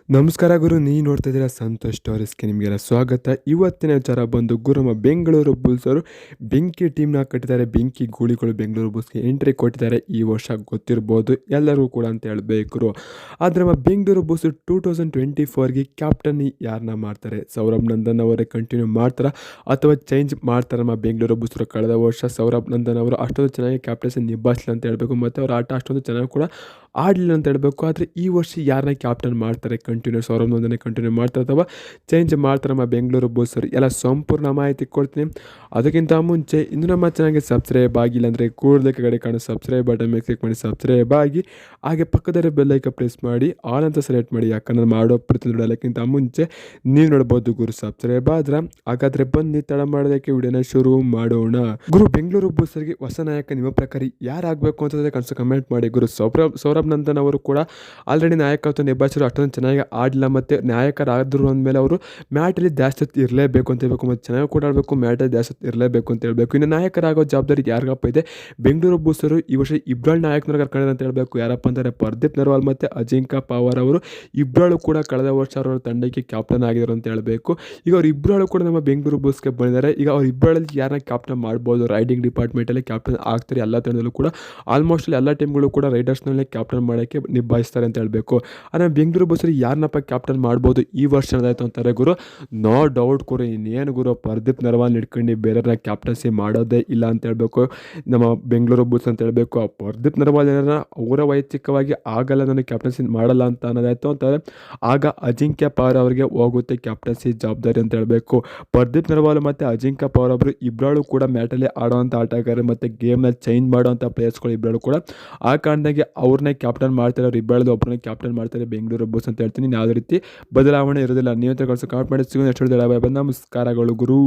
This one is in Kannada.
ನಮಸ್ಕಾರ ಗುರು, ನೀವು ನೋಡ್ತಾ ಇದ್ದೀರಾ ಸಂತೋಷ್ ಸ್ಟೋರೀಸ್ಗೆ ನಿಮಗೆಲ್ಲ ಸ್ವಾಗತ. ಇವತ್ತಿನ ವಿಚಾರ ಬಂದು ಗುರು, ನಮ್ಮ ಬೆಂಗಳೂರು ಬುಲ್ಸ್ ಅವರು ಬೆಂಕಿ ಟೀಮ್ನ ಕಟ್ಟಿದ್ದಾರೆ. ಬೆಂಕಿ ಗೂಳಿಗಳು ಬೆಂಗಳೂರು ಬುಲ್ಸ್ಗೆ ಎಂಟ್ರಿ ಕೊಟ್ಟಿದ್ದಾರೆ. ಈ ವರ್ಷ ಗೊತ್ತಿರ್ಬೋದು ಎಲ್ಲರೂ ಕೂಡ ಅಂತ ಹೇಳಬೇಕು. ಆದರೆ ನಮ್ಮ ಬೆಂಗಳೂರು ಬುಲ್ಸ್ 2024ಗೆ ಕ್ಯಾಪ್ಟನ್ ಯಾರನ್ನ ಮಾಡ್ತಾರೆ? ಸೌರಭ್ ನಂದನ್ ಅವರೇ ಕಂಟಿನ್ಯೂ ಮಾಡ್ತಾರಾ ಅಥವಾ ಚೇಂಜ್ ಮಾಡ್ತಾರೆ? ನಮ್ಮ ಬೆಂಗಳೂರು ಬುಲ್ಸ್ ಕಳೆದ ವರ್ಷ ಸೌರಭ್ ನಂದನ್ ಅವರು ಅಷ್ಟೊಂದು ಚೆನ್ನಾಗಿ ಕ್ಯಾಪ್ಟನ್ಸಿ ನಿಭಾಯಿಸಲಿಲ್ಲ ಅಂತ ಹೇಳಬೇಕು, ಮತ್ತು ಅವ್ರ ಆಟ ಅಷ್ಟೊಂದು ಚೆನ್ನಾಗಿ ಕೂಡ ಆಡಲಿಲ್ಲ ಅಂತ ಹೇಳಬೇಕು. ಆದರೆ ಈ ವರ್ಷ ಯಾರನ್ನ ಕ್ಯಾಪ್ಟನ್ ಮಾಡ್ತಾರೆ? ಕಂಟಿನ್ಯೂ ಸೌರವ್ ನಂದನ್ ಕಂಟಿನ್ಯೂ ಮಾಡ್ತಾರೆ ಅಥವಾ ಚೇಂಜ್ ಮಾಡ್ತಾರೆ ನಮ್ಮ ಬೆಂಗಳೂರು ಬುಲ್ಸ್ ಎಲ್ಲ ಸಂಪೂರ್ಣ ಮಾಹಿತಿ ಕೊಡ್ತೀನಿ. ಅದಕ್ಕಿಂತ ಮುಂಚೆ ಇನ್ನು ನಮ್ಮ ಚಾನಲ್ಗೆ ಸಬ್ಸ್ಕ್ರೈಬ್ ಆಗಿಲ್ಲ ಅಂದರೆ ಕೂಡಲೇ ಕಡೆ ಕಾಣೋ ಸಬ್ಸ್ಕ್ರೈಬ್ ಬಟನ್ ಮೇಲೆ ಕ್ಲಿಕ್ ಮಾಡಿ ಸಬ್ಸ್ಕ್ರೈಬ್ ಆಗಿ, ಹಾಗೆ ಪಕ್ಕದಲ್ಲಿ ಬೆಲ್ ಐಕಾನ್ ಪ್ರೆಸ್ ಮಾಡಿ ಆಲ್ ಅಂತ ಸೆಲೆಕ್ಟ್ ಮಾಡಿ. ಯಾಕಂದ್ರೆ ಮಾಡೋ ಪ್ರತಿ ನೋಡೋಕ್ಕಿಂತ ಮುಂಚೆ ನೀವು ನೋಡ್ಬೋದು ಗುರು ಸಬ್ಸ್ಕ್ರೈಬ್ ಆದ್ರೆ. ಹಾಗಾದರೆ ಬನ್ನಿ ತಡ ಮಾಡೋದಕ್ಕೆ ವಿಡಿಯೋನ ಶುರು ಮಾಡೋಣ. ಗುರು, ಬೆಂಗಳೂರು ಬುಲ್ಸ್ಗೆ ಹೊಸ ನಾಯಕ ನಿಮ್ಮ ಪ್ರಕಾರ ಯಾರಾಗಬೇಕು ಅಂತ ಕನಸು ಕಮೆಂಟ್ ಮಾಡಿ. ಗುರು, ಸೌರಭ್ ನಂದನ್ ಅವರು ಕೂಡ ಆಲ್ರೆಡಿ ನಾಯಕತ್ವ ನಿಭಾಯಿಸಲು ಅಷ್ಟೊಂದು ಚೆನ್ನಾಗಿ ಆಡಲಿಲ್ಲ, ಮತ್ತು ನಾಯಕರಾದ್ರು ಅಂದಮೇಲೆ ಅವರು ಮ್ಯಾಟಲ್ಲಿ ಜಾಸ್ತಿ ಇರಲೇಬೇಕು ಅಂತ ಹೇಳಬೇಕು, ಮತ್ತು ಚೆನ್ನಾಗಿ ಕೂಡ ಆಡಬೇಕು, ಮ್ಯಾಟಲ್ಲಿ ಜಾಸ್ತಿ ಇರಲೇಬೇಕು ಅಂತ ಹೇಳಬೇಕು. ಇನ್ನು ನಾಯಕರಾಗೋ ಜವಾಬ್ದಾರಿ ಯಾರಿಗಪ್ಪ ಇದೆ? ಬೆಂಗಳೂರು ಬುಲ್ಸರು ಈ ವರ್ಷ ಇಬ್ಬರು ನಾಯಕನ ಕರ್ಕೊಂಡಿದ್ದಾರೆ ಅಂತ ಹೇಳಬೇಕು. ಯಾರಪ್ಪ ಅಂದರೆ ಪರ್ದೀಪ್ ನರ್ವಾಲ್ ಮತ್ತು ಅಜಿಂಕ್ಯ ಪವಾರ್ ಅವರು ಇಬ್ಬರು ಕೂಡ ಕಳೆದ ವರ್ಷ ಅವರ ತಂಡಕ್ಕೆ ಕ್ಯಾಪ್ಟನ್ ಆಗಿದ್ದಾರೆ ಅಂತ ಹೇಳಬೇಕು. ಈಗ ಅವ್ರು ಇಬ್ಬರು ಕೂಡ ನಮ್ಮ ಬೆಂಗಳೂರು ಬುಲ್ಸ್ಗೆ ಬಂದಿದ್ದಾರೆ. ಈಗ ಅವ್ರ ಇಬ್ಬರಲ್ಲಿ ಯಾರನ್ನ ಕ್ಯಾಪ್ಟನ್ ಮಾಡ್ಬೋದು? ರೈಡಿಂಗ್ ಡಿಪಾರ್ಟ್ಮೆಂಟಲ್ಲಿ ಕ್ಯಾಪ್ಟನ್ ಆಗ್ತಾರೆ ಎಲ್ಲ ತಂಡದಲ್ಲೂ ಕೂಡ. ಆಲ್ಮೋಸ್ಟ್ ಎಲ್ಲ ಟೀಮ್ಗಳು ಕೂಡ ರೈಡರ್ಸ್ನಲ್ಲೇ ಕ್ಯಾಪ್ಟನ್ ಮಾಡೋಕ್ಕೆ ನಿಭಾಯಿಸ್ತಾರೆ ಅಂತ ಹೇಳಬೇಕು. ಆದರೆ ಬೆಂಗಳೂರು ಬುಲ್ಸರು ಯಾರನ್ನಪ್ಪ ಕ್ಯಾಪ್ಟನ್ ಮಾಡ್ಬೋದು ಈ ವರ್ಷ ಅನ್ನೋದಾಯ್ತು ಅಂತಾರೆ ಗುರು. ನೋ ಡೌಟ್ ಗುರು, ಇನ್ನೇನು ಗುರು, ಪರ್ದೀಪ್ ನರ್ವಾಲ್ ಹಿಡ್ಕೊಂಡು ಬೇರೆಯವ್ರನ್ನ ಕ್ಯಾಪ್ಟನ್ಸಿ ಮಾಡೋದೇ ಇಲ್ಲ ಅಂತ ಹೇಳಬೇಕು ನಮ್ಮ ಬೆಂಗಳೂರು ಬುಲ್ಸ್ ಅಂತ ಹೇಳಬೇಕು. ಆ ಪರ್ದೀಪ್ ನರ್ವಾಲ್ ಏನಾರ ಅವರ ವೈಯಕ್ತಿಕವಾಗಿ ಆಗಲ್ಲ, ನನಗೆ ಕ್ಯಾಪ್ಟನ್ಸಿ ಮಾಡಲ್ಲ ಅಂತ ಅನ್ನೋದಾಯ್ತು ಅಂತಾರೆ, ಆಗ ಅಜಿಂಕ್ಯ ಪವಾರ್ ಅವರಿಗೆ ಹೋಗುತ್ತೆ ಕ್ಯಾಪ್ಟನ್ಸಿ ಜವಾಬ್ದಾರಿ ಅಂತ ಹೇಳಬೇಕು. ಪರ್ದೀಪ್ ನರ್ವಾಲ್ ಮತ್ತು ಅಜಿಂಕ್ಯ ಪವಾರ್ ಅವರು ಇಬ್ಬರು ಕೂಡ ಮ್ಯಾಟಲ್ಲಿ ಆಡುವಂಥ ಆಟಗಾರರು, ಮತ್ತು ಗೇಮ್ನ ಚೇಂಜ್ ಮಾಡುವಂಥ ಪ್ಲೇಯರ್ಸ್ಗಳು ಇಬ್ಬರು ಕೂಡ. ಆ ಕಾರಣದಾಗಿ ಅವ್ರನ್ನೇ ಕ್ಯಾಪ್ಟನ್ ಮಾಡ್ತಾರೆ, ಅವ್ರು ಇಬ್ಬರದ್ದು ಒಬ್ಬರನ್ನ ಕ್ಯಾಪ್ಟನ್ ಮಾಡ್ತಾರೆ ಬೆಂಗಳೂರು ಬುಲ್ಸ್ ಅಂತ ಹೇಳ್ತೀನಿ. ಯಾವುದೇ ರೀತಿ ಬದಲಾವಣೆ ಇರೋದಿಲ್ಲ. ನೀವು ಕಳಿಸೋ ಕಾಮೆಂಟ್ ಮಾಡಿ. ಸಿಗೋದು ನೆಕ್ಸ್ಟ್ ವಿಡಿಯೋದಲ್ಲಿ. ನಮಸ್ಕಾರಗಳು ಗುರು.